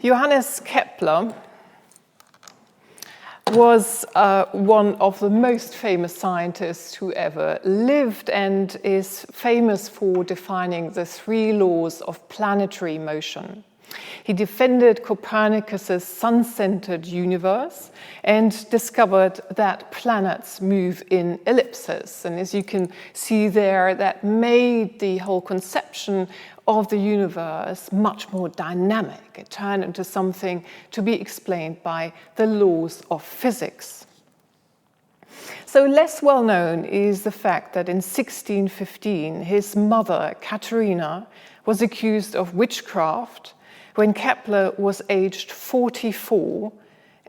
Johannes Kepler was one of the most famous scientists who ever lived and is famous for defining the 3 laws of planetary motion. He defended Copernicus's sun-centered universe and discovered that planets move in ellipses. And as you can see there, that made the whole conception of the universe much more dynamic. It turned into something to be explained by the laws of physics. So less well known is the fact that in 1615, his mother, Katharina, was accused of witchcraft when Kepler was aged 44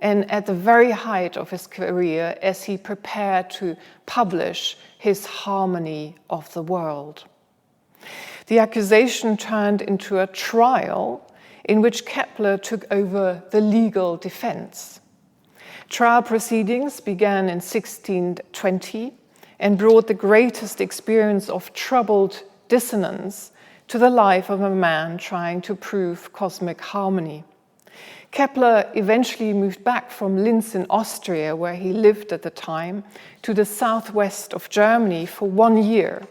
and at the very height of his career as he prepared to publish his Harmony of the World. The accusation turned into a trial in which Kepler took over the legal defense. Trial proceedings began in 1620 and brought the greatest experience of troubled dissonance to the life of a man trying to prove cosmic harmony. Kepler eventually moved back from Linz in Austria, where he lived at the time, to the southwest of Germany for 1 year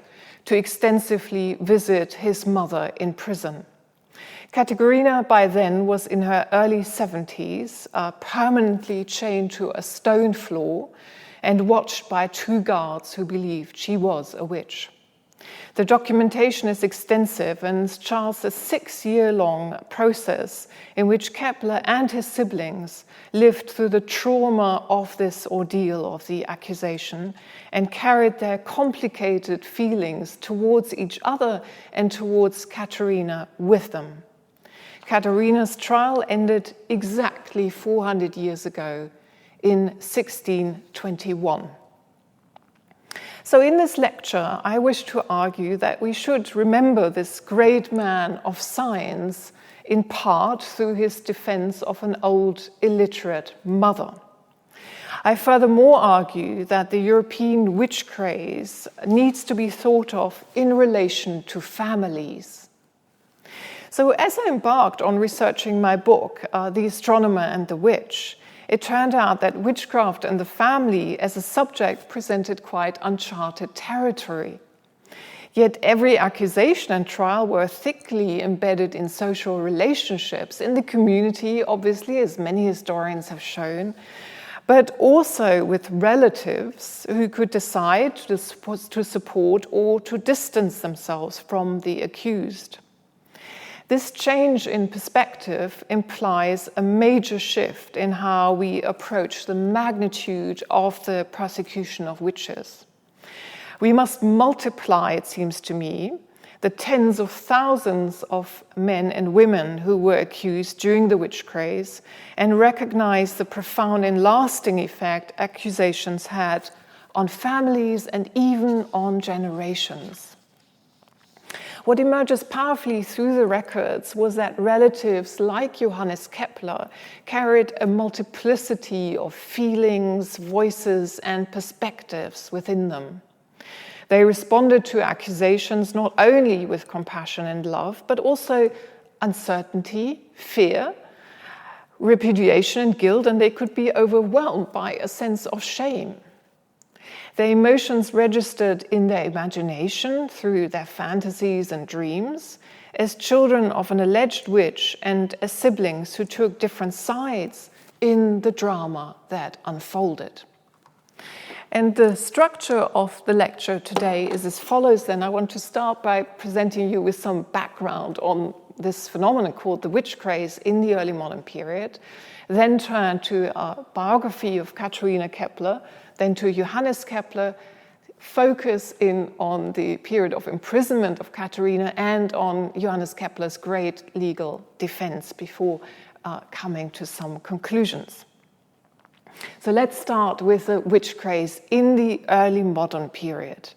to extensively visit his mother in prison. Katharina by then was in her early 70s, permanently chained to a stone floor and watched by 2 guards who believed she was a witch. The documentation is extensive and charts a 6-year-long process in which Kepler and his siblings lived through the trauma of this ordeal of the accusation and carried their complicated feelings towards each other and towards Katharina with them. Katharina's trial ended exactly 400 years ago in 1621. So in this lecture, I wish to argue that we should remember this great man of science in part through his defense of an old illiterate mother. I furthermore argue that the European witch craze needs to be thought of in relation to families. So as I embarked on researching my book, The Astronomer and the Witch, it turned out that witchcraft and the family as a subject presented quite uncharted territory. Yet every accusation and trial were thickly embedded in social relationships, in the community, obviously, as many historians have shown, but also with relatives who could decide to support or to distance themselves from the accused. This change in perspective implies a major shift in how we approach the magnitude of the persecution of witches. We must multiply, it seems to me, the tens of thousands of men and women who were accused during the witch craze and recognize the profound and lasting effect accusations had on families and even on generations. What emerges powerfully through the records was that relatives like Johannes Kepler carried a multiplicity of feelings, voices, and perspectives within them. They responded to accusations not only with compassion and love, but also uncertainty, fear, repudiation, and guilt, and they could be overwhelmed by a sense of shame. Their emotions registered in their imagination through their fantasies and dreams, as children of an alleged witch and as siblings who took different sides in the drama that unfolded. And the structure of the lecture today is as follows then. I want to start by presenting you with some background on this phenomenon called the witch craze in the early modern period, then turn to a biography of Katharina Kepler, then to Johannes Kepler, focus in on the period of imprisonment of Katharina and on Johannes Kepler's great legal defense before coming to some conclusions. So let's start with the witch craze in the early modern period.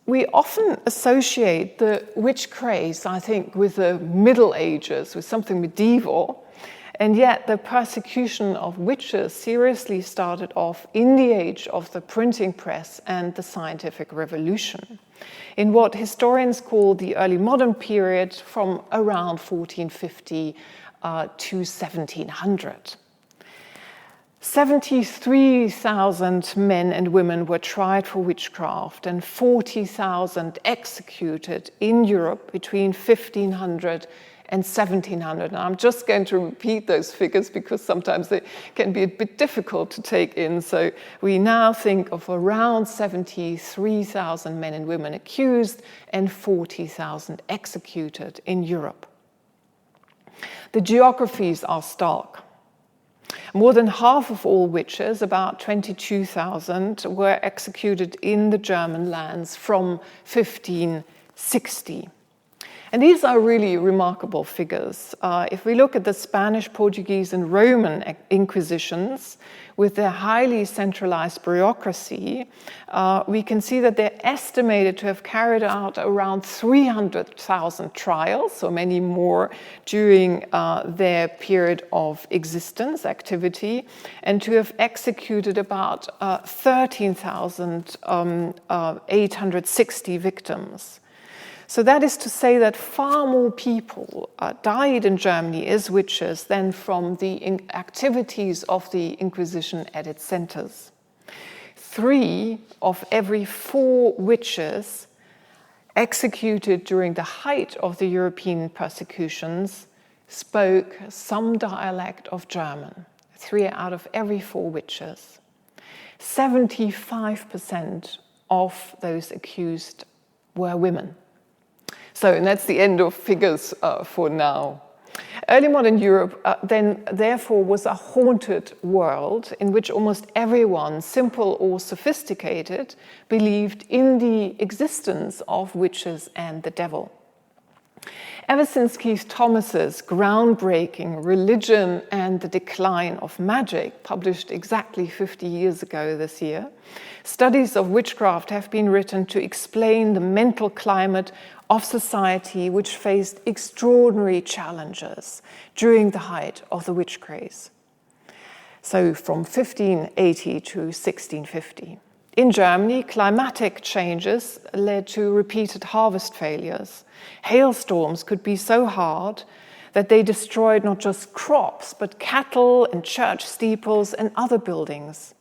We often associate the witch craze, I think, with the Middle Ages, with something medieval. And yet the persecution of witches seriously started off in the age of the printing press and the scientific revolution, in what historians call the early modern period from around 1450 to 1700. 73,000 men and women were tried for witchcraft and 40,000 executed in Europe between 1500 and 1700. Now, I'm just going to repeat those figures because sometimes they can be a bit difficult to take in. So we now think of around 73,000 men and women accused and 40,000 executed in Europe. The geographies are stark. More than half of all witches, about 22,000, were executed in the German lands from 1560. And these are really remarkable figures. If we look at the Spanish, Portuguese, and Roman inquisitions with their highly centralized bureaucracy, we can see that they're estimated to have carried out around 300,000 trials, so many more during their period of existence, activity, and to have executed about 13,860 victims. So that is to say that far more people died in Germany as witches than from the activities of the Inquisition at its centers. 3 of every 4 witches executed during the height of the European persecutions spoke some dialect of German. 3 out of every 4 witches. 75% of those accused were women. So, and that's the end of figures for now. Early modern Europe then therefore was a haunted world in which almost everyone, simple or sophisticated, believed in the existence of witches and the devil. Ever since Keith Thomas's groundbreaking Religion and the Decline of Magic, published exactly 50 years ago this year, studies of witchcraft have been written to explain the mental climate of society which faced extraordinary challenges during the height of the witch craze. So from 1580 to 1650. In Germany, climatic changes led to repeated harvest failures. Hailstorms could be so hard that they destroyed not just crops, but cattle and church steeples and other buildings.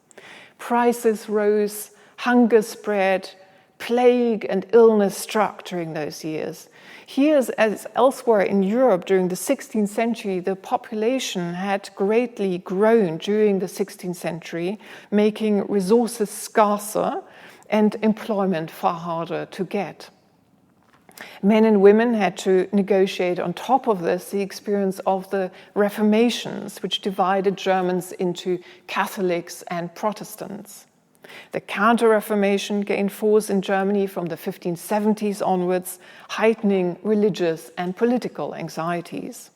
Prices rose, hunger spread, plague and illness struck during those years. Here, as elsewhere in Europe during the 16th century, the population had greatly grown during the 16th century, making resources scarcer and employment far harder to get. Men and women had to negotiate on top of this the experience of the Reformations, which divided Germans into Catholics and Protestants. The Counter-Reformation gained force in Germany from the 1570s onwards, heightening religious and political anxieties.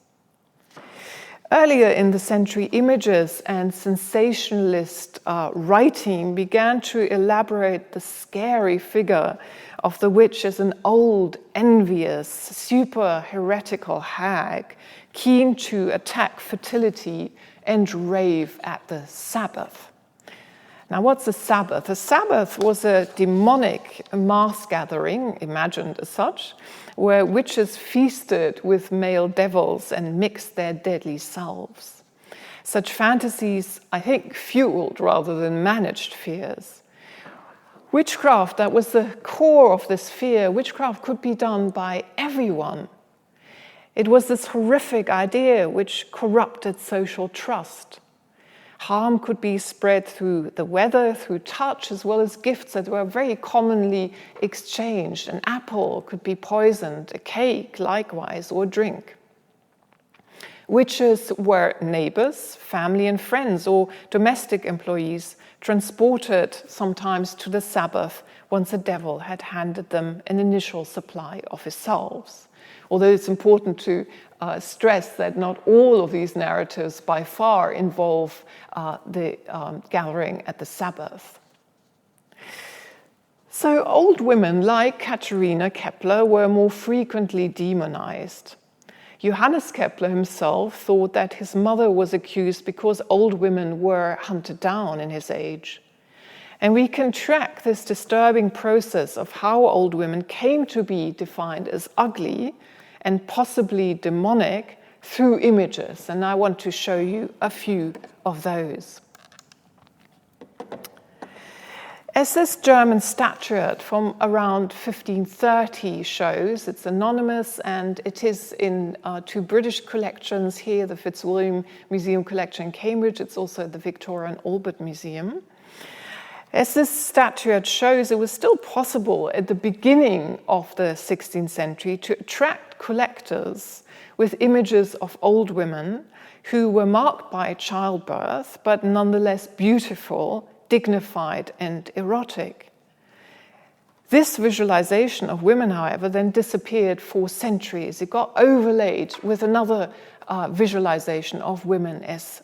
Earlier in the century, images and sensationalist writing began to elaborate the scary figure of the witch as an old, envious, super-heretical hag, keen to attack fertility and rave at the Sabbath. Now, what's a Sabbath? A Sabbath was a demonic mass gathering, imagined as such, where witches feasted with male devils and mixed their deadly selves. Such fantasies, I think, fueled rather than managed fears. Witchcraft, that was the core of this fear. Witchcraft could be done by everyone. It was this horrific idea which corrupted social trust. Harm could be spread through the weather, through touch, as well as gifts that were very commonly exchanged. An apple could be poisoned, a cake likewise, or a drink. Witches were neighbors, family and friends, or domestic employees transported sometimes to the Sabbath once the devil had handed them an initial supply of his salves. Although it's important to stress that not all of these narratives by far involve the gathering at the Sabbath. So old women like Katharina Kepler were more frequently demonized. Johannes Kepler himself thought that his mother was accused because old women were hunted down in his age. And we can track this disturbing process of how old women came to be defined as ugly and possibly demonic through images. And I want to show you a few of those. As this German statuette from around 1530 shows, it's anonymous and it is in two British collections here, the Fitzwilliam Museum collection in Cambridge. It's also the Victoria and Albert Museum. As this statuette shows, it was still possible at the beginning of the 16th century to attract collectors with images of old women who were marked by childbirth, but nonetheless beautiful, dignified, and erotic. This visualization of women, however, then disappeared for centuries. It got overlaid with another visualization of women as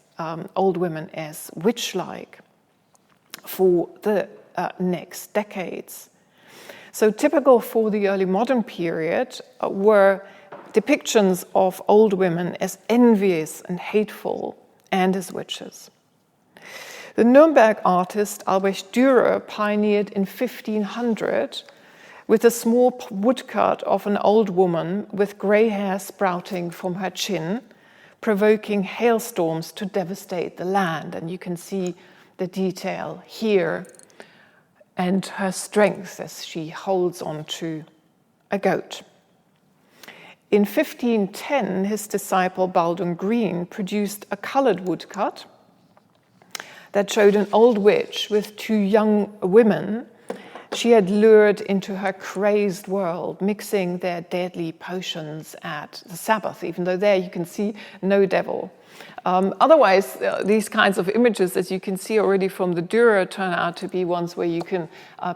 old women as witch-like for the next decades. So typical for the early modern period were depictions of old women as envious and hateful and as witches. The Nuremberg artist Albrecht Dürer pioneered in 1500 with a small woodcut of an old woman with grey hair sprouting from her chin, provoking hailstorms to devastate the land. And you can see the detail here and her strength as she holds on to a goat. In 1510, his disciple Baldwin Green produced a coloured woodcut that showed an old witch with two young women she had lured into her crazed world, mixing their deadly potions at the Sabbath, even though there you can see no devil. Otherwise, these kinds of images, as you can see already from the Dürer, turn out to be ones where you can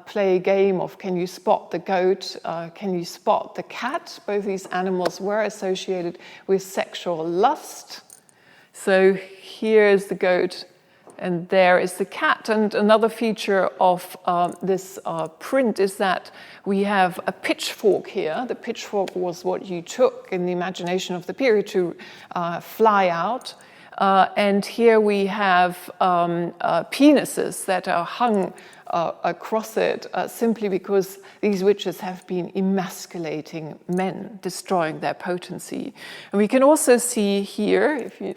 play a game of can you spot the goat, can you spot the cat? Both these animals were associated with sexual lust. So here is the goat and there is the cat. And another feature of this print is that we have a pitchfork here. The pitchfork was what you took in the imagination of the period to fly out. And here we have penises that are hung across it simply because these witches have been emasculating men, destroying their potency. And we can also see here, if you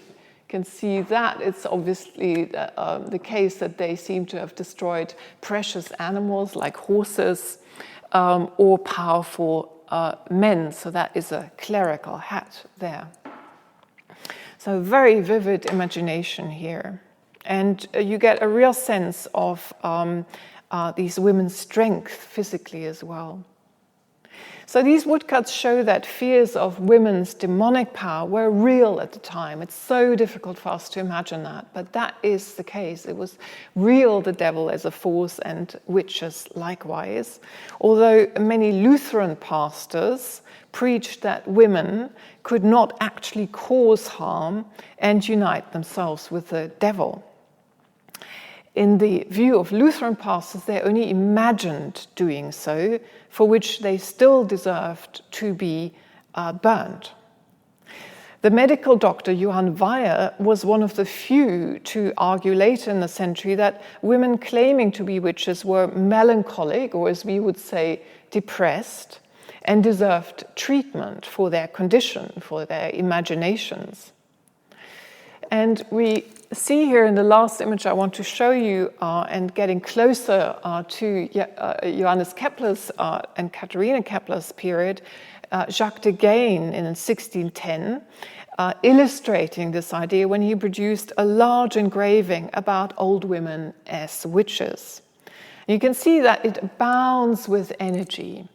can see that, it's obviously the case that they seem to have destroyed precious animals like horses or powerful men. So that is a clerical hat there. So very vivid imagination here. And you get a real sense of these women's strength physically as well. So these woodcuts show that fears of women's demonic power were real at the time. It's so difficult for us to imagine that, but that is the case. It was real, the devil as a force, and witches likewise. Although many Lutheran pastors preached that women could not actually cause harm and unite themselves with the devil. In the view of Lutheran pastors, they only imagined doing so, for which they still deserved to be burned. The medical doctor Johann Weyer was one of the few to argue later in the century that women claiming to be witches were melancholic, or as we would say, depressed, and deserved treatment for their condition, for their imaginations. And we see here in the last image I want to show you, and getting closer to Johannes Kepler's and Katharina Kepler's period, Jacques de Gain in 1610, illustrating this idea when he produced a large engraving about old women as witches. You can see that it abounds with energy.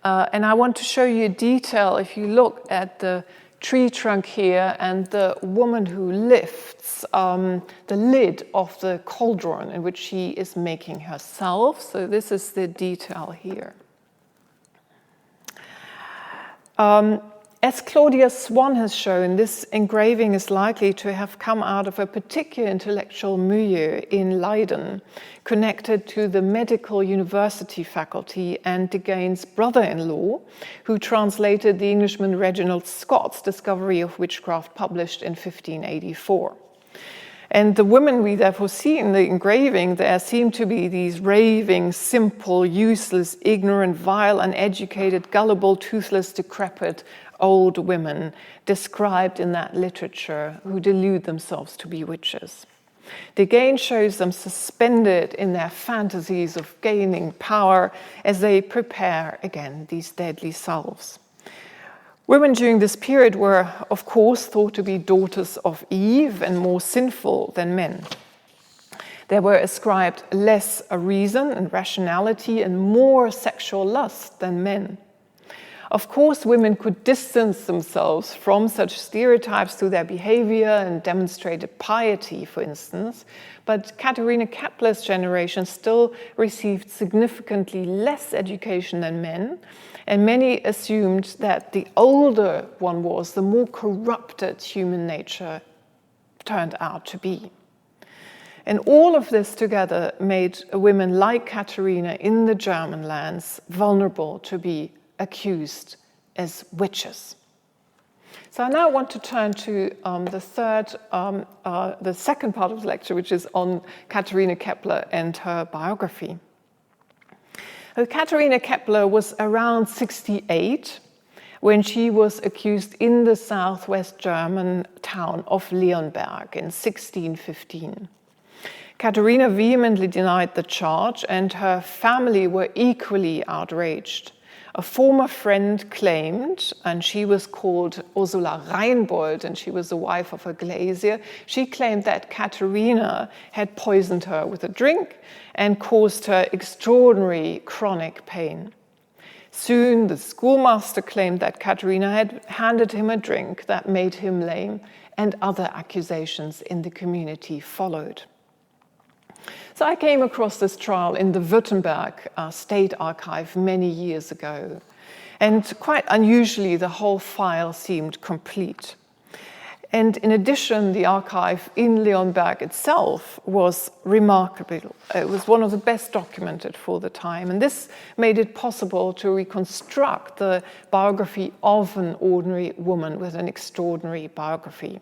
And I want to show you a detail. If you look at the tree trunk here and the woman who lifts the lid of the cauldron in which she is making herself. So this is the detail here. And As Claudia Swan has shown, this engraving is likely to have come out of a particular intellectual milieu in Leiden, connected to the medical university faculty and de Gain's brother-in-law, who translated the Englishman Reginald Scott's discovery of witchcraft published in 1584. And the women we therefore see in the engraving there seem to be these raving, simple, useless, ignorant, vile, uneducated, gullible, toothless, decrepit old women described in that literature who delude themselves to be witches. De Gain shows them suspended in their fantasies of gaining power as they prepare, again, these deadly selves. Women during this period were, of course, thought to be daughters of Eve and more sinful than men. They were ascribed less a reason and rationality and more sexual lust than men. Of course, women could distance themselves from such stereotypes through their behavior and demonstrated piety, for instance, but Katharina Kepler's generation still received significantly less education than men, and many assumed that the older one was, the more corrupted human nature turned out to be. And all of this together made women like Katharina in the German lands vulnerable to be accused as witches. So I now want to turn to the second part of the lecture, which is on Katharina Kepler and her biography. Katharina Kepler was around 68 when she was accused in the southwest German town of Leonberg in 1615. Katharina vehemently denied the charge, and her family were equally outraged. A former friend claimed, and she was called Ursula Reinbold, and she was the wife of a glazier. She claimed that Katharina had poisoned her with a drink and caused her extraordinary chronic pain. Soon, the schoolmaster claimed that Katharina had handed him a drink that made him lame, and other accusations in the community followed. So I came across this trial in the Württemberg State Archive many years ago. And quite unusually, the whole file seemed complete. And in addition, the archive in Leonberg itself was remarkable. It was one of the best documented for the time. And this made it possible to reconstruct the biography of an ordinary woman with an extraordinary biography.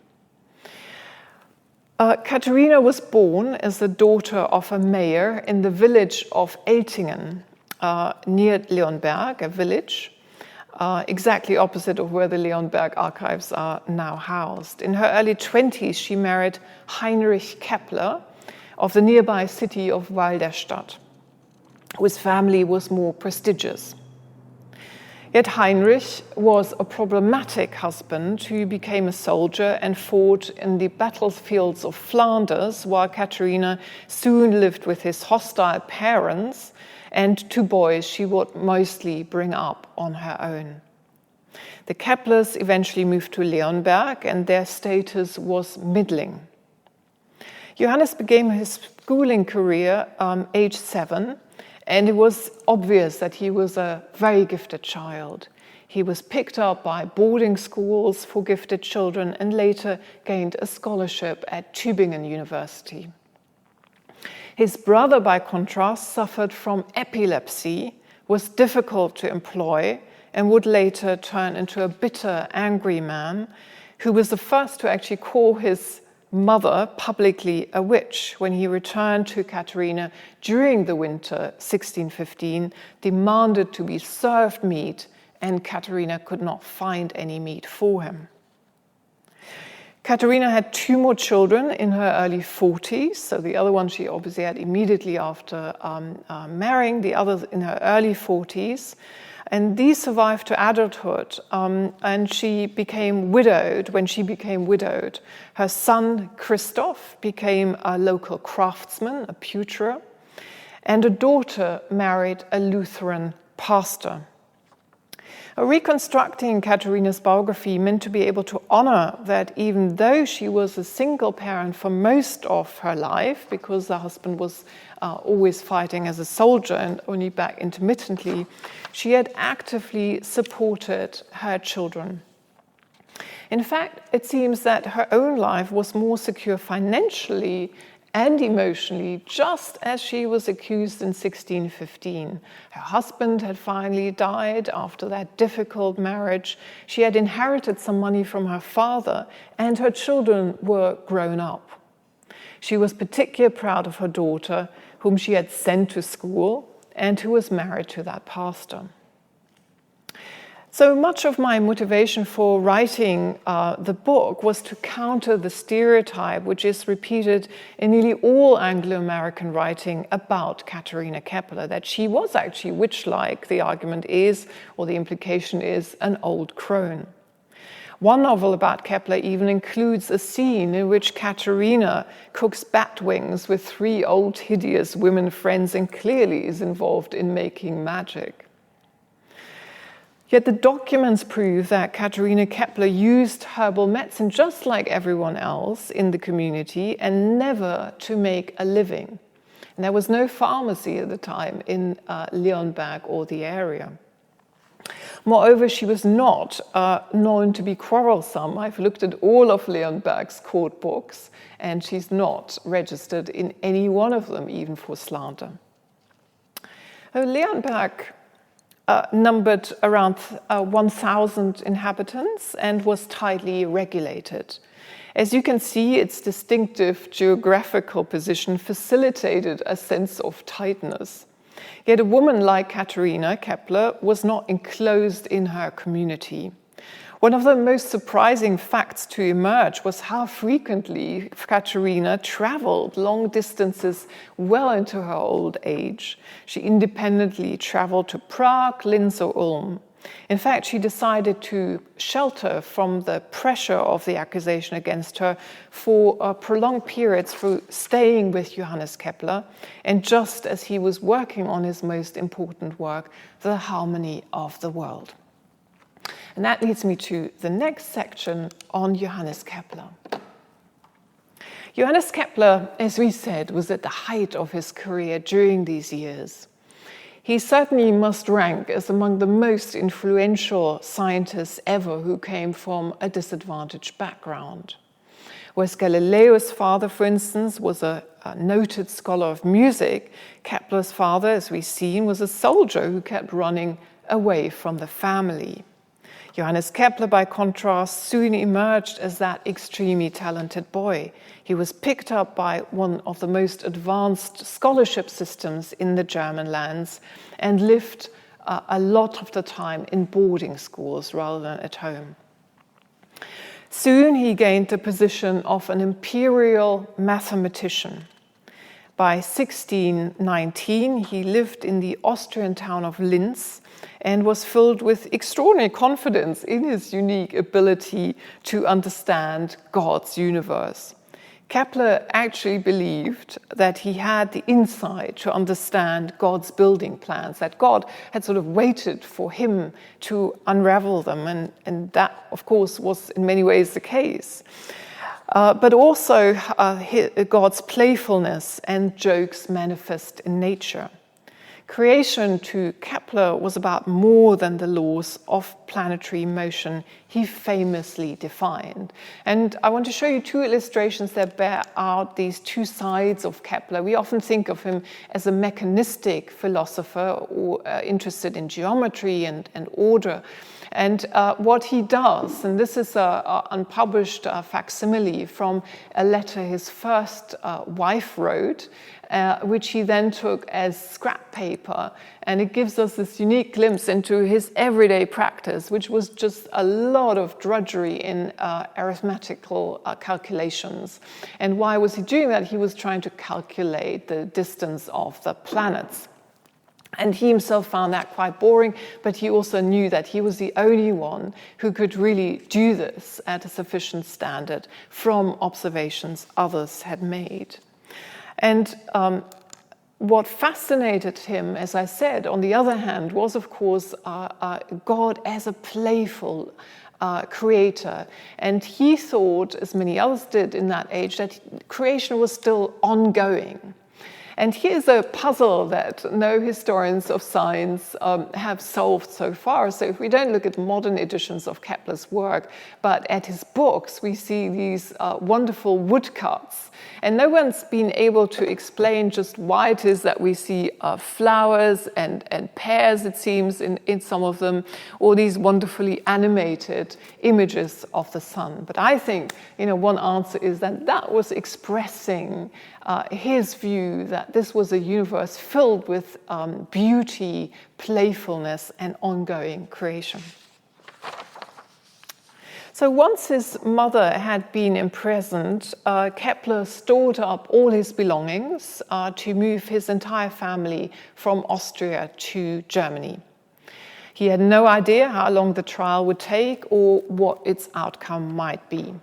Katharina was born as the daughter of a mayor in the village of Eltingen, near Leonberg, a village, exactly opposite of where the Leonberg archives are now housed. In her early 20s, she married Heinrich Kepler of the nearby city of Walderstadt, whose family was more prestigious. Yet Heinrich was a problematic husband who became a soldier and fought in the battlefields of Flanders, while Katharina soon lived with his hostile parents and two boys she would mostly bring up on her own. The Keplers eventually moved to Leonberg, and their status was middling. Johannes began his schooling career age 7, and it was obvious that he was a very gifted child. He was picked up by boarding schools for gifted children and later gained a scholarship at Tübingen University. His brother, by contrast, suffered from epilepsy, was difficult to employ, and would later turn into a bitter, angry man who was the first to actually call his mother publicly a witch when he returned to Katharina during the winter 1615, demanded to be served meat, and Katharina could not find any meat for him. Katharina had 2 more children in her early 40s, so the other one she obviously had immediately after marrying, the others in her early 40s. And these survived to adulthood, and she became widowed. When she became widowed, her son Christoph became a local craftsman, a pewterer, and a daughter married a Lutheran pastor. Reconstructing Katharina's biography meant to be able to honor that even though she was a single parent for most of her life, because the husband was always fighting as a soldier and only back intermittently, she had actively supported her children. In fact, it seems that her own life was more secure financially and emotionally, just as she was accused in 1615. Her husband had finally died after that difficult marriage. She had inherited some money from her father, and her children were grown up. She was particularly proud of her daughter, whom she had sent to school, and who was married to that pastor. So much of my motivation for writing the book was to counter the stereotype which is repeated in nearly all Anglo-American writing about Katharina Kepler, that she was actually witch-like. The argument is, or the implication is, an old crone. One novel about Kepler even includes a scene in which Katharina cooks bat wings with 3 old hideous women friends and clearly is involved in making magic. Yet the documents prove that Katharina Kepler used herbal medicine just like everyone else in the community and never to make a living. And there was no pharmacy at the time in Leonberg or the area. Moreover, she was not known to be quarrelsome. I've looked at all of Leonberg's court books, and she's not registered in any one of them, even for slander. Leonberg numbered around 1,000 inhabitants and was tightly regulated. As you can see, its distinctive geographical position facilitated a sense of tightness. Yet a woman like Katharina Kepler was not enclosed in her community. One of the most surprising facts to emerge was how frequently Katharina traveled long distances well into her old age. She independently traveled to Prague, Linz, or Ulm. In fact, she decided to shelter from the pressure of the accusation against her for prolonged periods through staying with Johannes Kepler, and just as he was working on his most important work, the harmony of the world. And that leads me to the next section on Johannes Kepler. Johannes Kepler, as we said, was at the height of his career during these years. He certainly must rank as among the most influential scientists ever who came from a disadvantaged background. Whereas Galileo's father, for instance, was a noted scholar of music, Kepler's father, as we've seen, was a soldier who kept running away from the family. Johannes Kepler, by contrast, soon emerged as that extremely talented boy. He was picked up by one of the most advanced scholarship systems in the German lands and lived a lot of the time in boarding schools rather than at home. Soon he gained the position of an imperial mathematician. By 1619, he lived in the Austrian town of Linz and was filled with extraordinary confidence in his unique ability to understand God's universe. Kepler actually believed that he had the insight to understand God's building plans, that God had sort of waited for him to unravel them, and that, of course, was in many ways the case. But also God's playfulness and jokes manifest in nature. Creation to Kepler was about more than the laws of planetary motion he famously defined. And I want to show you 2 illustrations that bear out these 2 sides of Kepler. We often think of him as a mechanistic philosopher or interested in geometry and order. And what he does, and this is an unpublished facsimile from a letter his first wife wrote, which he then took as scrap paper, and it gives us this unique glimpse into his everyday practice, which was just a lot of drudgery in arithmetical calculations. And why was he doing that? He was trying to calculate the distance of the planets. And he himself found that quite boring, but he also knew that he was the only one who could really do this at a sufficient standard from observations others had made. And what fascinated him, as I said, on the other hand, was, of course, God as a playful creator. And he thought, as many others did in that age, that creation was still ongoing. And here's a puzzle that no historians of science have solved so far. So if we don't look at modern editions of Kepler's work, but at his books, we see these wonderful woodcuts. And no one's been able to explain just why it is that we see flowers and pears, it seems, in some of them, or these wonderfully animated images of the sun. But I think, one answer is that was expressing his view that this was a universe filled with beauty, playfulness, and ongoing creation. So once his mother had been imprisoned, Kepler stored up all his belongings to move his entire family from Austria to Germany. He had no idea how long the trial would take or what its outcome might be.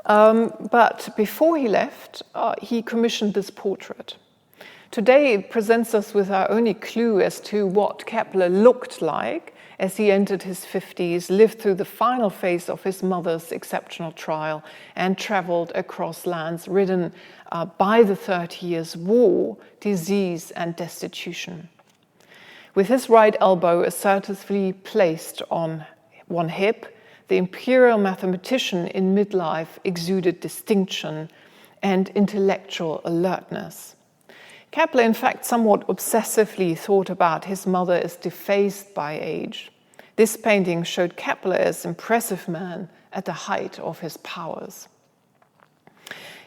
But before he left, he commissioned this portrait. Today it presents us with our only clue as to what Kepler looked like as he entered his 50s, lived through the final phase of his mother's exceptional trial, and traveled across lands ridden by the 30 Years' War, disease, and destitution. With his right elbow assertively placed on one hip, the imperial mathematician in midlife exuded distinction and intellectual alertness. Kepler, in fact, somewhat obsessively thought about his mother as defaced by age. This painting showed Kepler as an impressive man at the height of his powers.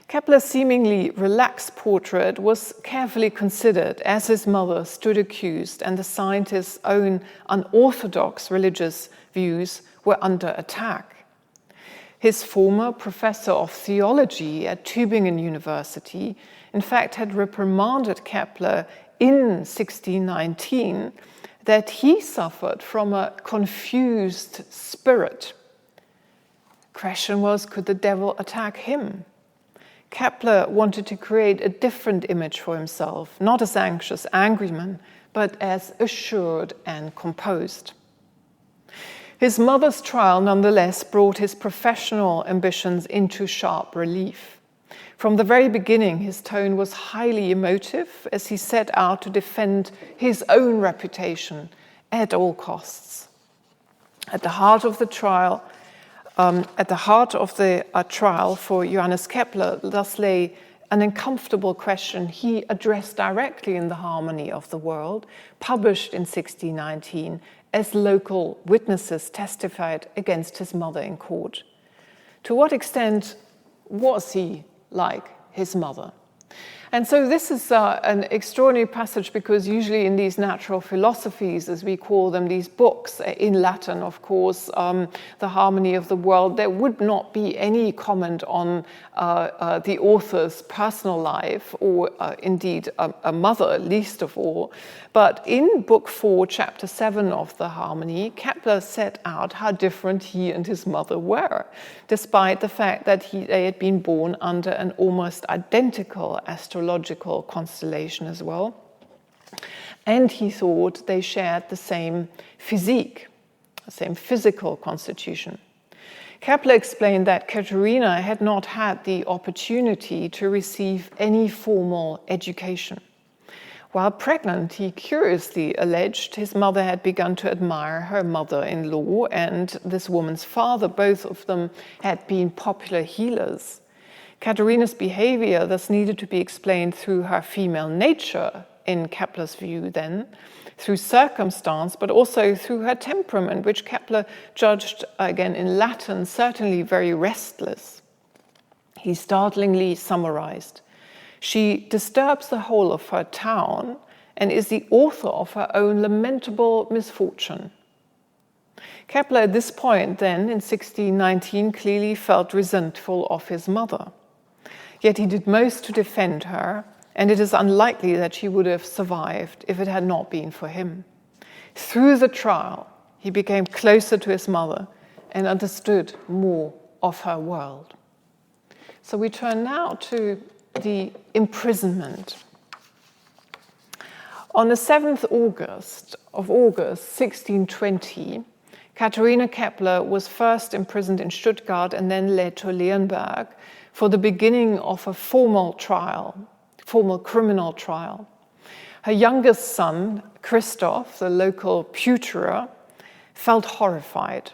Kepler's seemingly relaxed portrait was carefully considered as his mother stood accused and the scientist's own unorthodox religious views were under attack. His former professor of theology at Tübingen University, in fact, had reprimanded Kepler in 1619 that he suffered from a confused spirit. Question was, could the devil attack him? Kepler wanted to create a different image for himself, not as anxious, angry man, but as assured and composed. His mother's trial, nonetheless, brought his professional ambitions into sharp relief. From the very beginning, his tone was highly emotive as he set out to defend his own reputation at all costs. At the heart of the trial for Johannes Kepler thus lay an uncomfortable question he addressed directly in The Harmony of the World, published in 1619, as local witnesses testified against his mother in court. To what extent was he like his mother? And so this is an extraordinary passage because usually in these natural philosophies, as we call them, these books in Latin, of course, The Harmony of the World, there would not be any comment on the author's personal life or indeed a mother, least of all. But in Book 4, Chapter 7 of The Harmony, Kepler set out how different he and his mother were, despite the fact that they had been born under an almost identical astrological constellation as well. And he thought they shared the same physique, the same physical constitution. Kepler explained that Katharina had not had the opportunity to receive any formal education. While pregnant, he curiously alleged his mother had begun to admire her mother-in-law and this woman's father. Both of them had been popular healers. Katharina's behavior thus needed to be explained through her female nature, in Kepler's view then, through circumstance, but also through her temperament, which Kepler judged, again in Latin, certainly very restless. He startlingly summarized, "She disturbs the whole of her town and is the author of her own lamentable misfortune." Kepler at this point then, in 1619, clearly felt resentful of his mother. Yet he did most to defend her, and it is unlikely that she would have survived if it had not been for him. Through the trial, he became closer to his mother and understood more of her world. So we turn now to the imprisonment. On the 7th of August 1620, Katharina Kepler was first imprisoned in Stuttgart and then led to Leonberg for the beginning of a formal trial formal criminal trial. Her youngest son, Christoph, the local pewterer, felt horrified.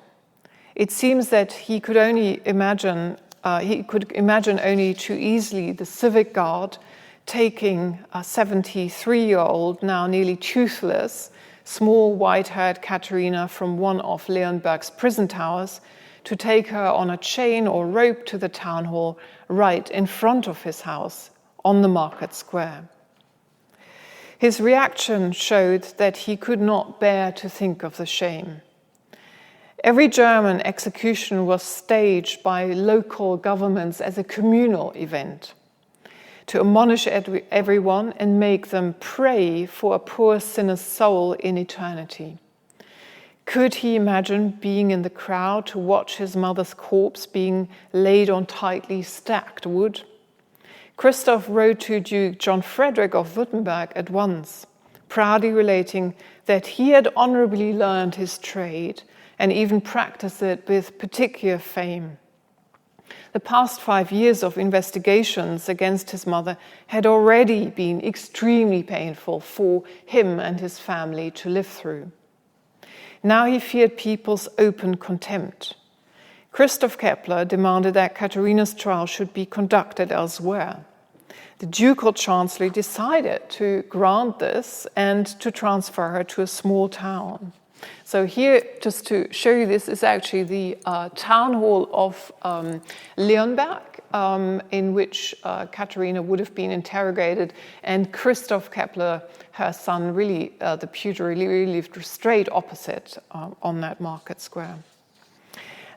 It seems that he could imagine only too easily the civic guard taking a 73-year-old, now nearly toothless, small white-haired Katharina from one of Leonberg's prison towers to take her on a chain or rope to the town hall right in front of his house on the market square. His reaction showed that he could not bear to think of the shame. Every German execution was staged by local governments as a communal event to admonish everyone and make them pray for a poor sinner's soul in eternity. Could he imagine being in the crowd to watch his mother's corpse being laid on tightly stacked wood? Christoph wrote to Duke John Frederick of Württemberg at once, proudly relating that he had honorably learned his trade and even practiced it with particular fame. The past 5 years of investigations against his mother had already been extremely painful for him and his family to live through. Now he feared people's open contempt. Christoph Kepler demanded that Katharina's trial should be conducted elsewhere. The ducal chancellor decided to grant this and to transfer her to a small town. So here, just to show you, this is actually the town hall of Leonberg, in which Katharina would have been interrogated, and Christoph Kepler, her son, the pewter, really lived straight opposite on that market square.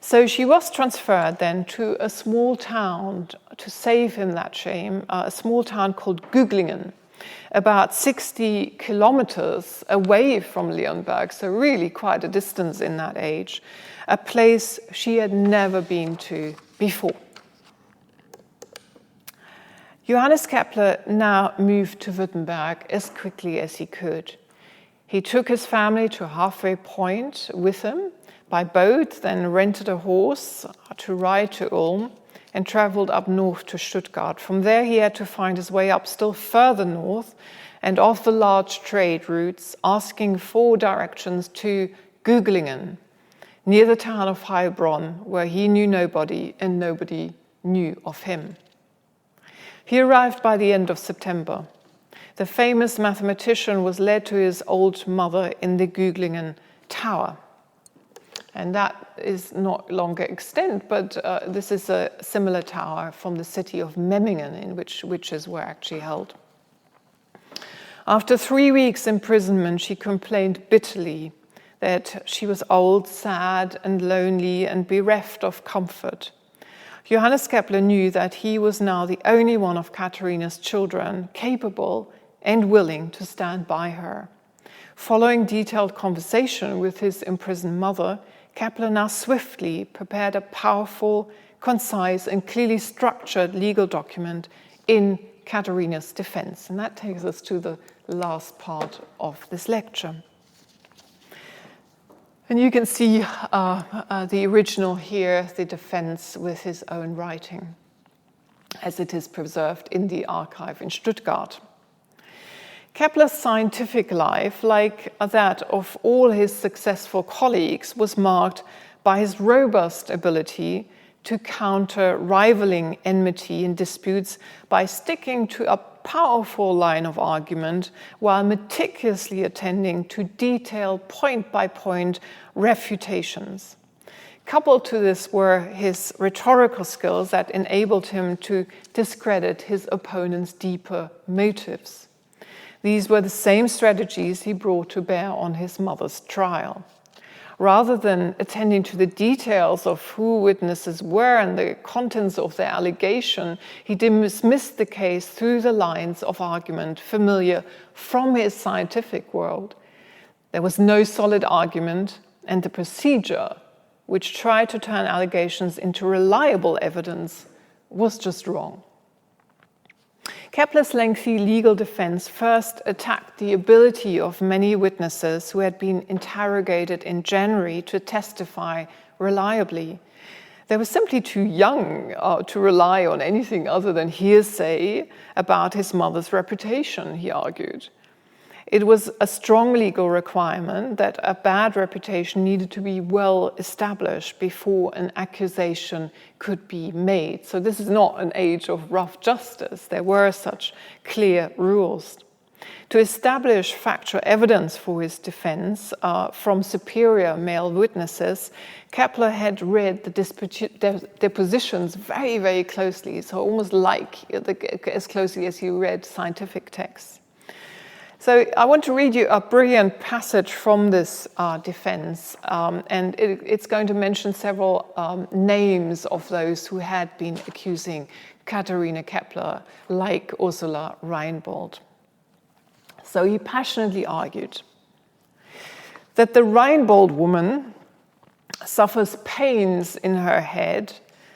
So she was transferred then to a small town to save him that shame, a small town called Güglingen, about 60 kilometers away from Leonberg, so really quite a distance in that age, a place she had never been to before. Johannes Kepler now moved to Württemberg as quickly as he could. He took his family to a halfway point with him by boat, then rented a horse to ride to Ulm, and traveled up north to Stuttgart. From there, he had to find his way up still further north and off the large trade routes, asking for directions to Güglingen, near the town of Heilbronn, where he knew nobody and nobody knew of him. He arrived by the end of September. The famous mathematician was led to his old mother in the Güglingen tower. And that is not longer extant, but this is a similar tower from the city of Memmingen, in which witches were actually held. After 3 weeks' imprisonment, she complained bitterly that she was old, sad, and lonely, and bereft of comfort. Johannes Kepler knew that he was now the only one of Katharina's children capable and willing to stand by her. Following detailed conversation with his imprisoned mother, Kepler now swiftly prepared a powerful, concise, and clearly structured legal document in Katharina's defense. And that takes us to the last part of this lecture. And you can see the original here, the defense with his own writing, as it is preserved in the archive in Stuttgart. Kepler's scientific life, like that of all his successful colleagues, was marked by his robust ability to counter rivaling enmity in disputes by sticking to a powerful line of argument while meticulously attending to detailed point-by-point refutations. Coupled to this were his rhetorical skills that enabled him to discredit his opponent's deeper motives. These were the same strategies he brought to bear on his mother's trial. Rather than attending to the details of who witnesses were and the contents of their allegation, he dismissed the case through the lines of argument familiar from his scientific world. There was no solid argument, and the procedure, which tried to turn allegations into reliable evidence, was just wrong. Kepler's lengthy legal defense first attacked the ability of many witnesses who had been interrogated in January to testify reliably. They were simply too young to rely on anything other than hearsay about his mother's reputation, he argued. It was a strong legal requirement that a bad reputation needed to be well established before an accusation could be made. So this is not an age of rough justice. There were such clear rules. To establish factual evidence for his defense from superior male witnesses, Kepler had read the depositions very, very closely, so almost as closely as he read scientific texts. So I want to read you a brilliant passage from this defense, and it's going to mention several names of those who had been accusing Katharina Kepler, like Ursula Reinbold. So he passionately argued that the Reinbold woman suffers pains in her head,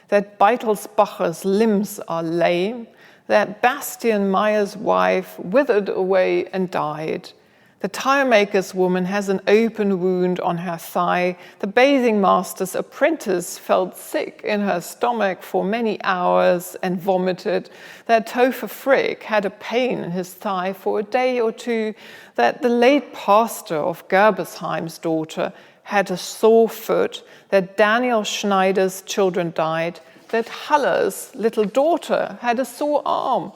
that Beitelsbacher's limbs are lame, that Bastian Meyer's wife withered away and died. The tire-maker's woman has an open wound on her thigh. The bathing master's apprentice felt sick in her stomach for many hours and vomited. That Topher Frick had a pain in his thigh for a day or two. That the late pastor of Gerbersheim's daughter had a sore foot. That Daniel Schneider's children died. That Haller's little daughter had a sore arm,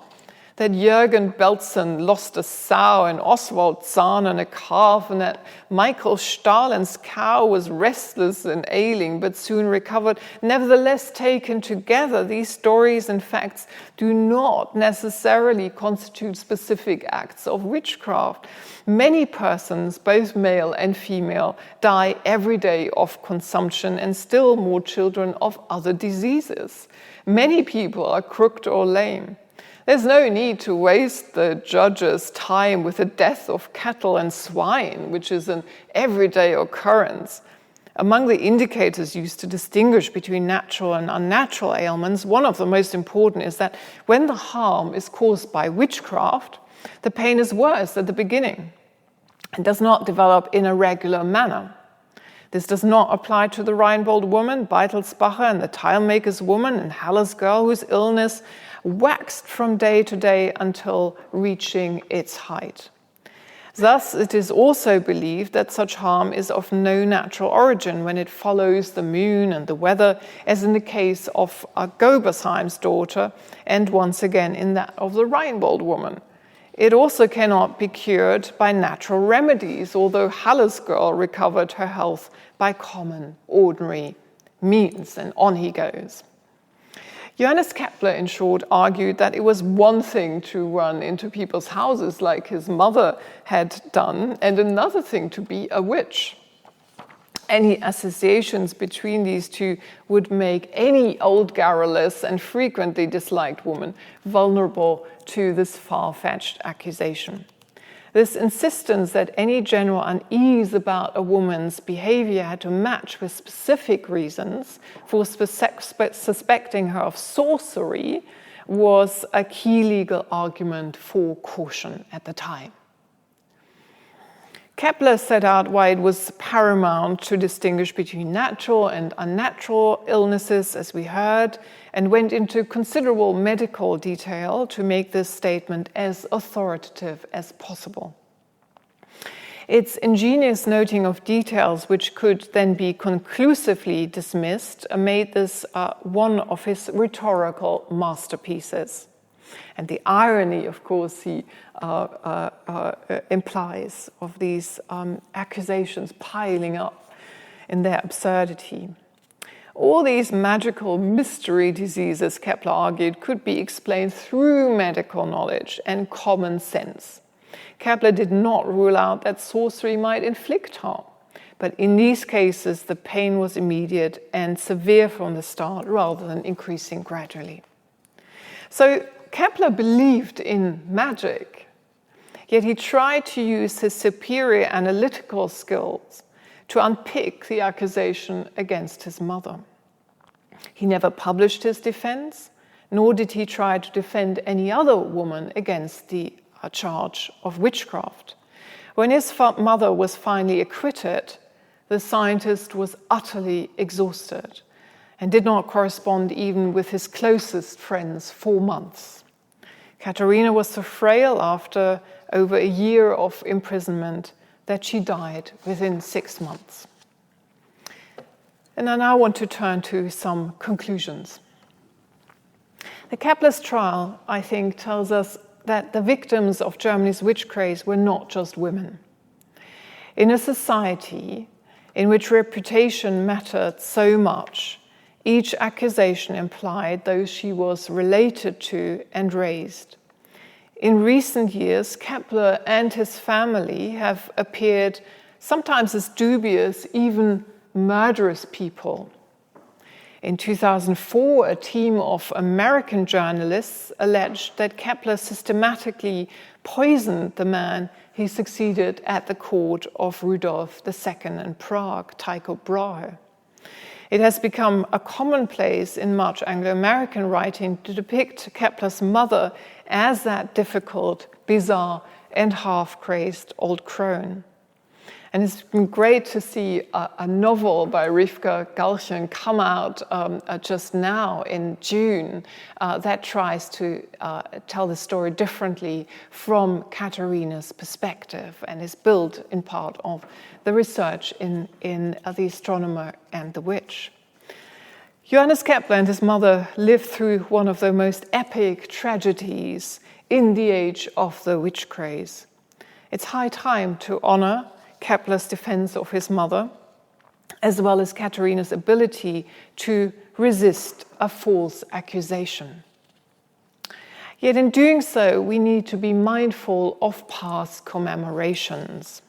that Jürgen Belzen lost a sow and Oswald Zahnen a calf, and that Michael Stahlen's cow was restless and ailing but soon recovered. Nevertheless, taken together, these stories and facts do not necessarily constitute specific acts of witchcraft. Many persons, both male and female, die every day of consumption, and still more children of other diseases. Many people are crooked or lame. There's no need to waste the judge's time with the death of cattle and swine, which is an everyday occurrence. Among the indicators used to distinguish between natural and unnatural ailments, one of the most important is that when the harm is caused by witchcraft, the pain is worse at the beginning and does not develop in a regular manner. This does not apply to the Reinbold woman, Beitelsbacher, and the tile-maker's woman, and Haller's girl, whose illness waxed from day to day until reaching its height. Thus, it is also believed that such harm is of no natural origin when it follows the moon and the weather, as in the case of Gerbersheim's daughter, and once again in that of the Reinbold woman. It also cannot be cured by natural remedies, although Haller's girl recovered her health by common, ordinary means, and on he goes. Johannes Kepler, in short, argued that it was one thing to run into people's houses like his mother had done, and another thing to be a witch. Any associations between these two would make any old garrulous and frequently disliked woman vulnerable to this far-fetched accusation. This insistence that any general unease about a woman's behavior had to match with specific reasons for suspecting her of sorcery was a key legal argument for caution at the time. Kepler set out why it was paramount to distinguish between natural and unnatural illnesses, as we heard, and went into considerable medical detail to make this statement as authoritative as possible. Its ingenious noting of details, which could then be conclusively dismissed, made this one of his rhetorical masterpieces. And the irony, of course, he implies of these accusations piling up in their absurdity. All these magical mystery diseases, Kepler argued, could be explained through medical knowledge and common sense. Kepler did not rule out that sorcery might inflict harm, but in these cases the pain was immediate and severe from the start rather than increasing gradually. So Kepler believed in magic, yet he tried to use his superior analytical skills to unpick the accusation against his mother. He never published his defense, nor did he try to defend any other woman against the charge of witchcraft. When his mother was finally acquitted, the scientist was utterly exhausted. and did not correspond even with his closest friends for months. Katharina was so frail after over a year of imprisonment that she died within 6 months. And I now want to turn to some conclusions. The Kepler's trial, I think, tells us that the victims of Germany's witch craze were not just women. In a society in which reputation mattered so much, each accusation implied those she was related to and raised. In recent years, Kepler and his family have appeared sometimes as dubious, even murderous people. In 2004, a team of American journalists alleged that Kepler systematically poisoned the man he succeeded at the court of Rudolf II in Prague, Tycho Brahe. It has become a commonplace in much Anglo-American writing to depict Kepler's mother as that difficult, bizarre, and half-crazed old crone. And it's been great to see a novel by Rivka Galchen come out just now in June that tries to tell the story differently from Katharina's perspective and is built in part of the research in The Astronomer and the Witch. Johannes Kepler and his mother lived through one of the most epic tragedies in the age of the witch craze. It's high time to honor Kepler's defense of his mother, as well as Katharina's ability to resist a false accusation. Yet in doing so, we need to be mindful of past commemorations.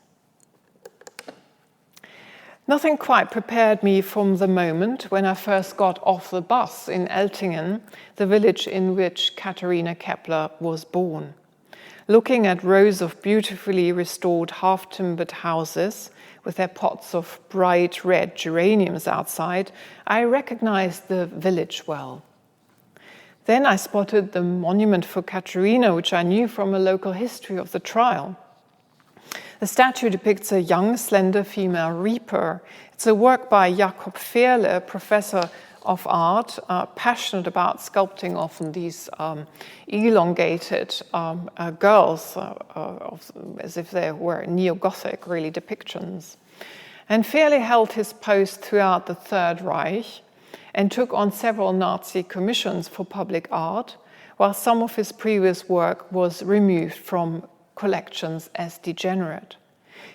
Nothing quite prepared me from the moment when I first got off the bus in Eltingen, the village in which Katharina Kepler was born. Looking at rows of beautifully restored half-timbered houses with their pots of bright red geraniums outside, I recognized the village well. Then I spotted the monument for Katharina, which I knew from a local history of the trial. The statue depicts a young, slender female reaper. It's a work by Jakob Fehrle, professor of art, passionate about sculpting often these elongated girls, as if they were neo-Gothic, really, depictions. And Fehrle held his post throughout the Third Reich and took on several Nazi commissions for public art, while some of his previous work was removed from collections as degenerate.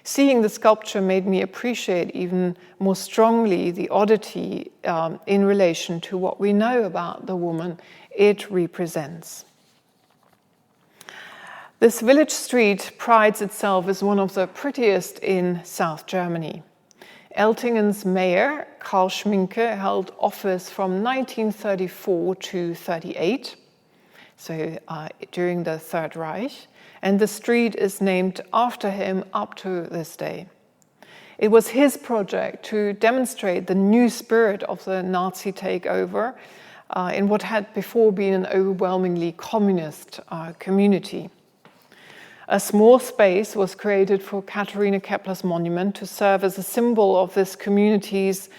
Seeing the sculpture made me appreciate even more strongly the oddity in relation to what we know about the woman it represents. This village street prides itself as one of the prettiest in South Germany. Eltingen's mayor, Karl Schminke, held office from 1934 to 38, so during the Third Reich, and the street is named after him up to this day. It was his project to demonstrate the new spirit of the Nazi takeover in what had before been an overwhelmingly communist community. A small space was created for Katharina Kepler's monument to serve as a symbol of this community's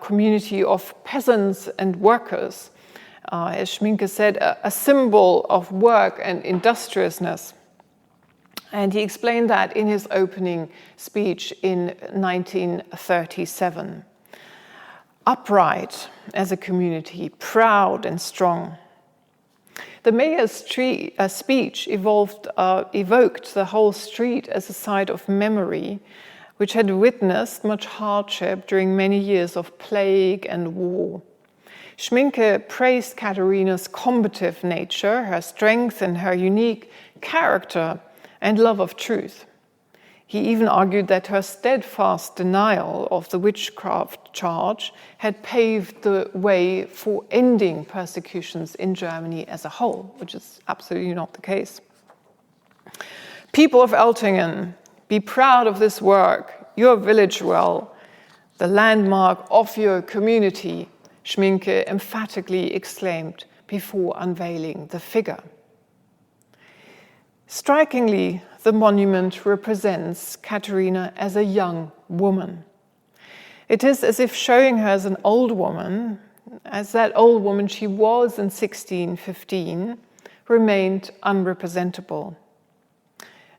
community of peasants and workers. As Schminke said, a symbol of work and industriousness. And he explained that in his opening speech in 1937. Upright as a community, proud and strong. The mayor's speech evoked the whole street as a site of memory, which had witnessed much hardship during many years of plague and war. Schminke praised Katharina's combative nature, her strength and her unique character and love of truth. He even argued that her steadfast denial of the witchcraft charge had paved the way for ending persecutions in Germany as a whole, which is absolutely not the case. People of Eltingen, be proud of this work, your village well, the landmark of your community, Schminke emphatically exclaimed before unveiling the figure. Strikingly, the monument represents Katharina as a young woman. It is as if showing her as an old woman, as that old woman she was in 1615, remained unrepresentable.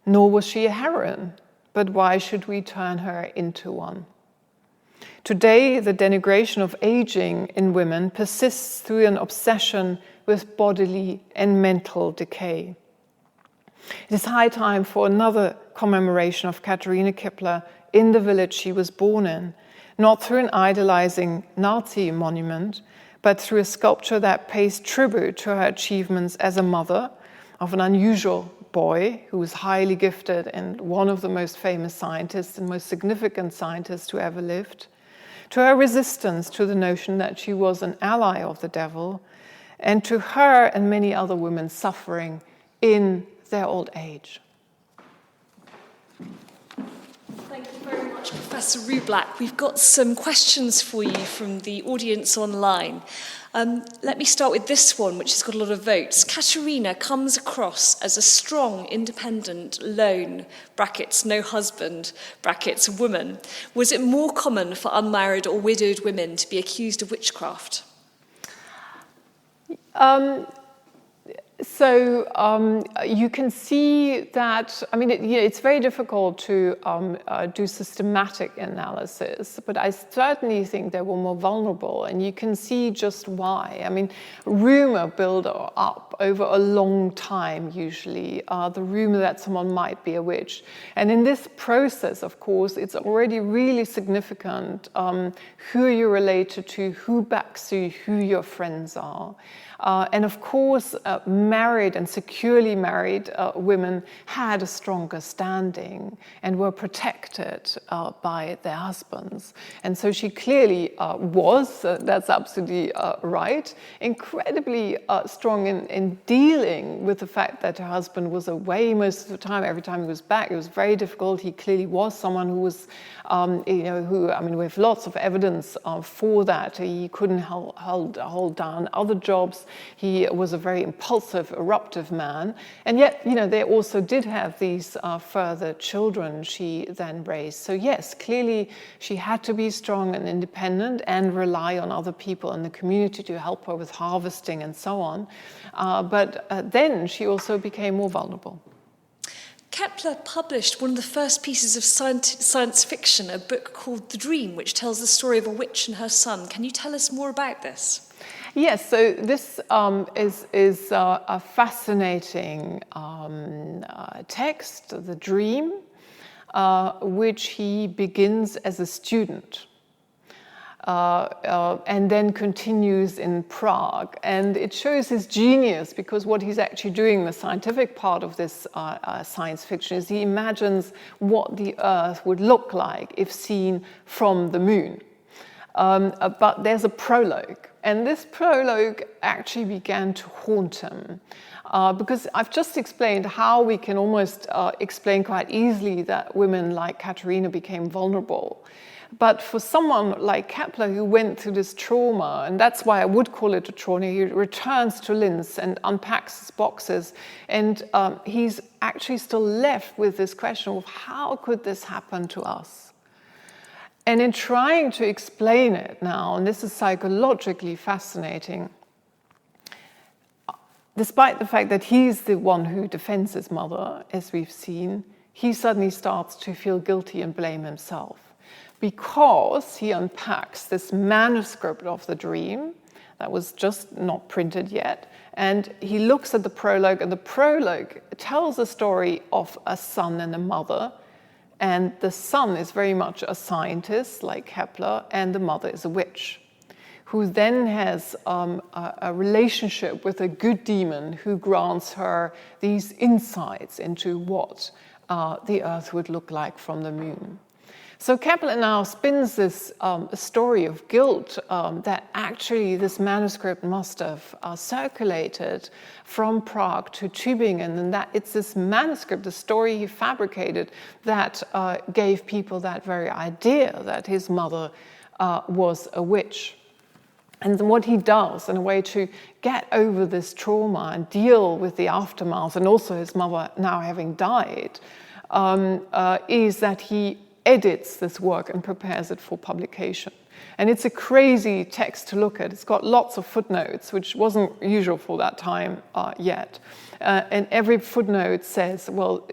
Nor was she a heroine, but why should we turn her into one? Today, the denigration of aging in women persists through an obsession with bodily and mental decay. It is high time for another commemoration of Katharina Kepler in the village she was born in, not through an idolizing Nazi monument, but through a sculpture that pays tribute to her achievements as a mother of an unusual boy who was highly gifted and one of the most famous scientists and most significant scientists who ever lived, to her resistance to the notion that she was an ally of the devil, and to her and many other women suffering in their old age. Thank you very much, Professor Rublack. We've got some questions for you from the audience online. Let me start with this one, which has got a lot of votes. Katharina comes across as a strong, independent, lone, brackets, no husband, brackets, woman. Was it more common for unmarried or widowed women to be accused of witchcraft? So you can see that, I mean, it's very difficult to do systematic analysis, but I certainly think they were more vulnerable, and you can see just why. I mean, rumor build up over a long time, usually, the rumor that someone might be a witch. And in this process, of course, it's already really significant who you're related to, who backs you, who your friends are. And of course, married and securely married women had a stronger standing and were protected by their husbands. And so she clearly was, that's absolutely right, incredibly strong in dealing with the fact that her husband was away most of the time. Every time he was back, it was very difficult. He clearly was someone who was, we have lots of evidence for that. He couldn't hold down other jobs. He was a very impulsive, eruptive man. And yet, they also did have these further children she then raised. So yes, clearly she had to be strong and independent and rely on other people in the community to help her with harvesting and so on. But then she also became more vulnerable. Kepler published one of the first pieces of science fiction, a book called The Dream, which tells the story of a witch and her son. Can you tell us more about this? Yes, so this is a fascinating text, The Dream, which he begins as a student and then continues in Prague. And it shows his genius, because what he's actually doing, the scientific part of this science fiction, is he imagines what the Earth would look like if seen from the moon. But there's a prologue. And this prologue actually began to haunt him because I've just explained how we can almost explain quite easily that women like Katharina became vulnerable. But for someone like Kepler, who went through this trauma, and that's why I would call it a trauma, he returns to Linz and unpacks his boxes, and he's actually still left with this question of how could this happen to us? And in trying to explain it now, and this is psychologically fascinating, despite the fact that he's the one who defends his mother, as we've seen, he suddenly starts to feel guilty and blame himself, because he unpacks this manuscript of the dream that was just not printed yet, and he looks at the prologue, and the prologue tells a story of a son and a mother. And the son is very much a scientist like Kepler, and the mother is a witch, who then has a relationship with a good demon who grants her these insights into what the Earth would look like from the moon. So Kepler now spins this story of guilt that actually this manuscript must have circulated from Prague to Tübingen, and that it's this manuscript, the story he fabricated, that gave people that very idea that his mother was a witch. And what he does in a way to get over this trauma and deal with the aftermath, and also his mother now having died, is that he edits this work and prepares it for publication. And it's a crazy text to look at. It's got lots of footnotes, which wasn't usual for that time yet. And every footnote says, well,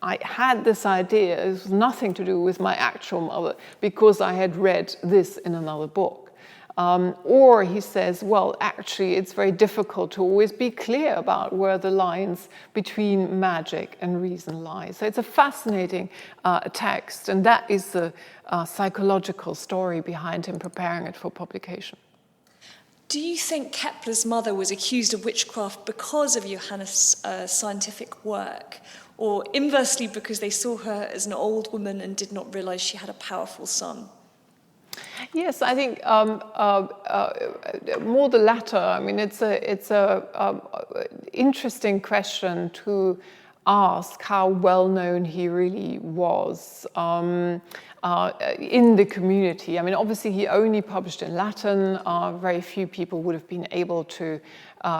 I had this idea, it was nothing to do with my actual mother, because I had read this in another book. Or he says, well, actually, it's very difficult to always be clear about where the lines between magic and reason lie. So it's a fascinating text, and that is the psychological story behind him preparing it for publication. Do you think Kepler's mother was accused of witchcraft because of Johannes' scientific work, or inversely because they saw her as an old woman and did not realize she had a powerful son? Yes, I think more the latter. I mean, it's a interesting question to ask how well known he really was in the community. I mean, obviously he only published in Latin. Very few people would have been able to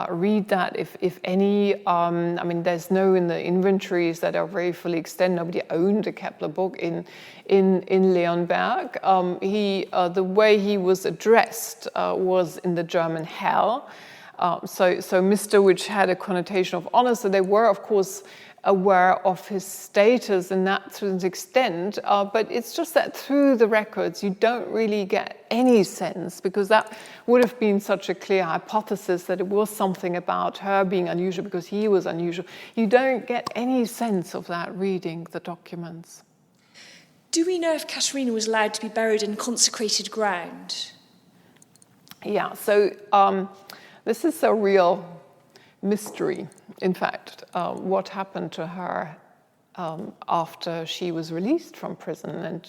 read that, if any. I mean, there's no in the inventories that are very fully extended. Nobody owned a Kepler book in Leonberg. The way he was addressed was in the German Hell. So Mr., which had a connotation of honor. So they were, of course, aware of his status in that to an extent, but it's just that through the records you don't really get any sense, because that would have been such a clear hypothesis that it was something about her being unusual because he was unusual. You don't get any sense of that reading the documents. Do we know if Katharina was allowed to be buried in consecrated ground? Yeah, so this is a real mystery, in fact, what happened to her after she was released from prison. And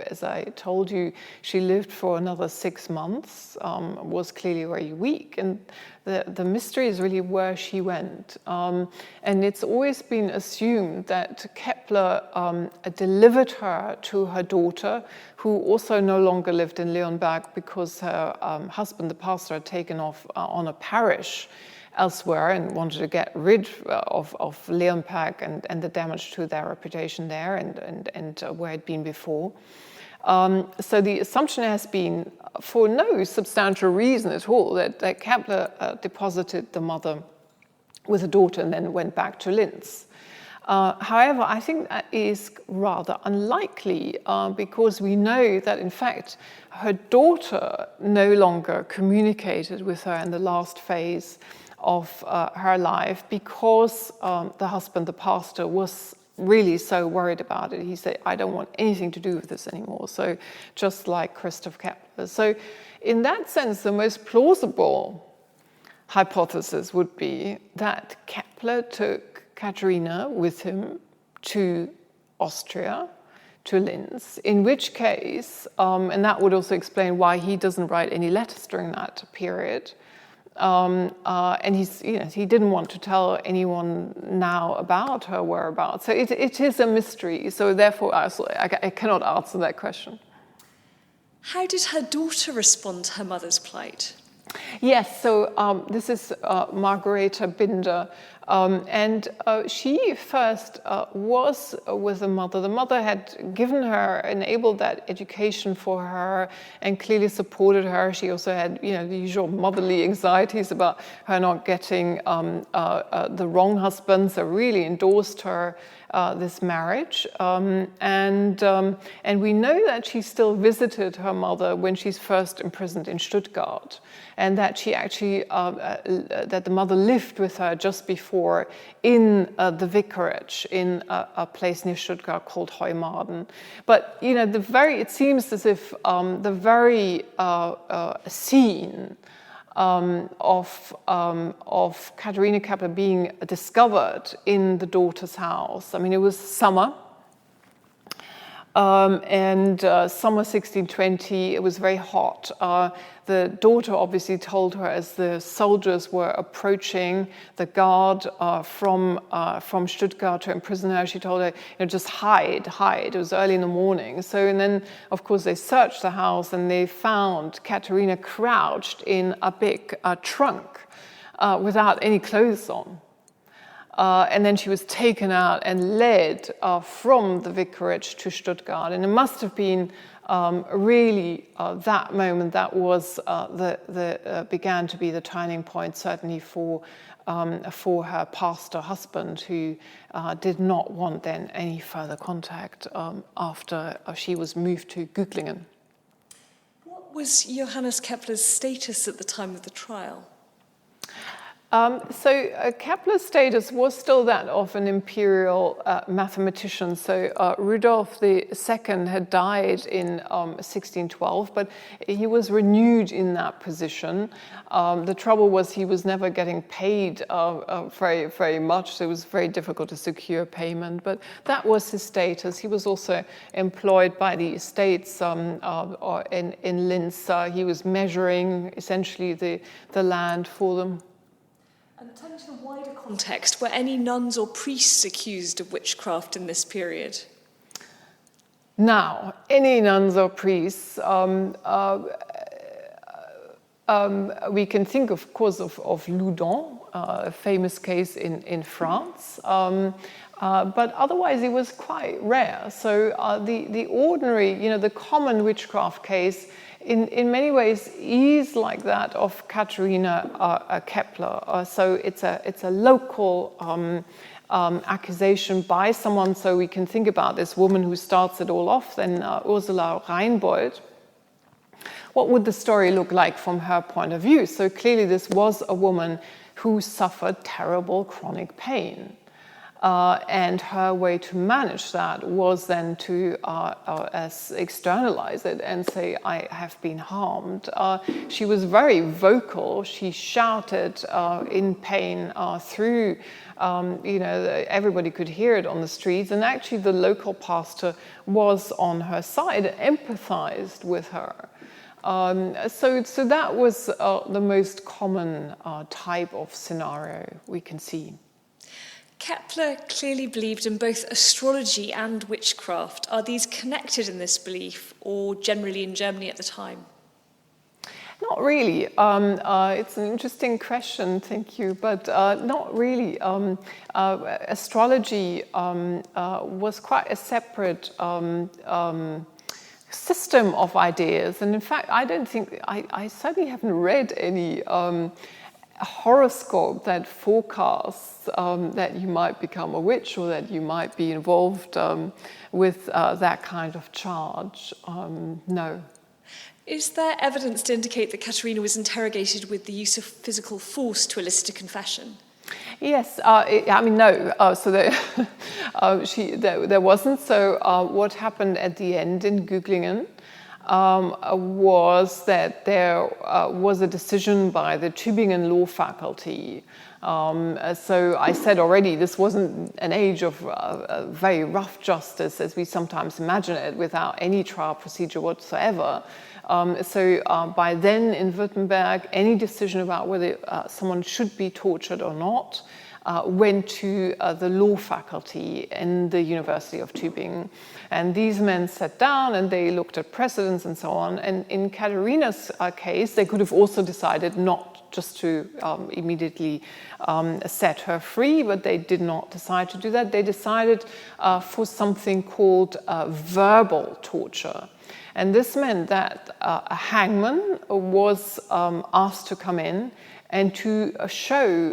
as I told you, she lived for another 6 months, was clearly very weak. And the mystery is really where she went. And it's always been assumed that Kepler delivered her to her daughter, who also no longer lived in Leonberg because her husband, the pastor, had taken off on a parish elsewhere and wanted to get rid of Leonberg and the damage to their reputation there and where it had been before. So the assumption has been, for no substantial reason at all, that Kepler deposited the mother with a daughter and then went back to Linz. However, I think that is rather unlikely because we know that, in fact, her daughter no longer communicated with her in the last phase of her life because the husband, the pastor, was really so worried about it. He said, I don't want anything to do with this anymore. So just like Christoph Kepler. So in that sense, the most plausible hypothesis would be that Kepler took Katharina with him to Austria, to Linz, in which case, and that would also explain why he doesn't write any letters during that period, and he didn't want to tell anyone now about her whereabouts. So it is a mystery. So therefore, I cannot answer that question. How did her daughter respond to her mother's plight? Yes, so this is Margareta Binder, and she first was with the mother. The mother had given her, enabled that education for her, and clearly supported her. She also had, the usual motherly anxieties about her not getting the wrong husband, so really endorsed her this marriage, and we know that she still visited her mother when she's first imprisoned in Stuttgart, and that she actually that the mother lived with her just before in the vicarage in a place near Stuttgart called Heumarden. But it seems as if the very scene of Katharina Kepler being discovered in the daughter's house. I mean, it was summer, and summer 1620, it was very hot. The daughter obviously told her as the soldiers were approaching the guard from Stuttgart to imprison her, she told her, just hide. It was early in the morning. And then, of course, they searched the house and they found Katharina crouched in a big trunk without any clothes on. And then she was taken out and led from the vicarage to Stuttgart. And it must have been really that moment, that was began to be the turning point, certainly for her pastor husband, who did not want then any further contact after she was moved to Göttingen. What was Johannes Kepler's status at the time of the trial? Kepler's status was still that of an imperial mathematician. Rudolf II had died in 1612, but he was renewed in that position. The trouble was he was never getting paid very, very much, so it was very difficult to secure payment, but that was his status. He was also employed by the estates in Linz. He was measuring essentially the land for them. And turning to the wider context, were any nuns or priests accused of witchcraft in this period? Now, any nuns or priests, we can think, of course, of Loudun, a famous case in France, but otherwise it was quite rare. So the ordinary, the common witchcraft case in many ways is like that of Katharina Kepler. So it's a local accusation by someone. So we can think about this woman who starts it all off, then Ursula Reinbold. What would the story look like from her point of view? So clearly this was a woman who suffered terrible chronic pain. And her way to manage that was then to externalize it and say, I have been harmed. She was very vocal. She shouted in pain through, everybody could hear it on the streets. And actually the local pastor was on her side, empathized with her. So that was the most common type of scenario we can see. Kepler clearly believed in both astrology and witchcraft. Are these connected in this belief, or generally in Germany at the time? Not really. It's an interesting question, thank you, but not really. Astrology was quite a separate system of ideas, and in fact, I certainly haven't read any horoscope that forecasts that you might become a witch or that you might be involved with that kind of charge. No. Is there evidence to indicate that Katharina was interrogated with the use of physical force to elicit a confession? Yes, no. So there wasn't. So what happened at the end in Göttingen was that there was a decision by the Tübingen law faculty. So I said already, this wasn't an age of very rough justice as we sometimes imagine it, without any trial procedure whatsoever. So by then in Württemberg, any decision about whether someone should be tortured or not went to the law faculty in the University of Tübingen. And these men sat down and they looked at precedents and so on. And in Katharina's case, they could have also decided not just to immediately set her free, but they did not decide to do that. They decided for something called verbal torture. And this meant that a hangman was asked to come in and to show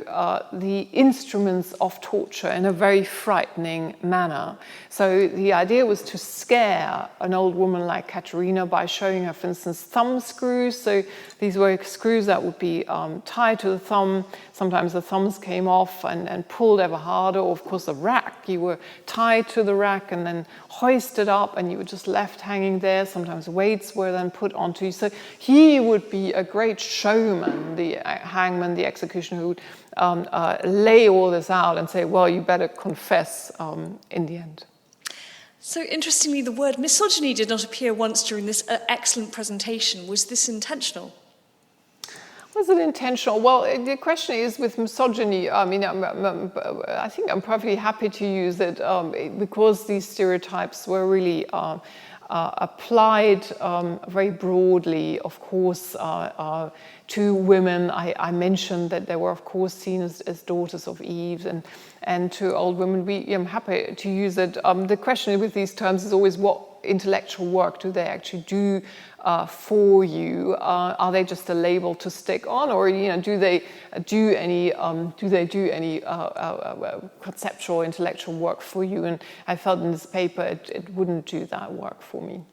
the instruments of torture in a very frightening manner. So the idea was to scare an old woman like Katharina by showing her, for instance, thumb screws. So these were screws that would be tied to the thumb. Sometimes the thumbs came off and pulled ever harder. Or of course the rack, you were tied to the rack and then hoisted up and you were just left hanging there. Sometimes weights were then put onto you. So he would be a great showman, the hangman, the executioner, who would lay all this out and say, well, you better confess in the end. So interestingly, the word misogyny did not appear once during this excellent presentation. Was this intentional? Was it intentional? Well, the question is with misogyny, I think I'm perfectly happy to use it because these stereotypes were really applied very broadly, of course, to women. I mentioned that they were, of course, seen as daughters of Eve, and to old women. I'm happy to use it. The question with these terms is always, what intellectual work do they actually do for you? Are they just a label to stick on, or do they do any conceptual intellectual work for you? And I felt in this paper it wouldn't do that work for me.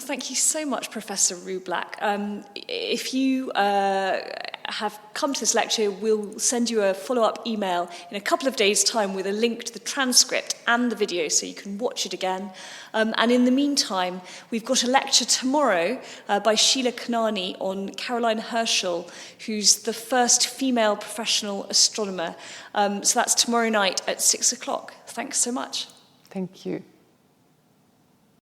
Thank you so much, Professor Rublack. If you have come to this lecture, we'll send you a follow-up email in a couple of days' time with a link to the transcript and the video so you can watch it again. And in the meantime, we've got a lecture tomorrow by Sheila Kanani on Caroline Herschel, who's the first female professional astronomer. So that's tomorrow night at 6 o'clock. Thanks so much. Thank you.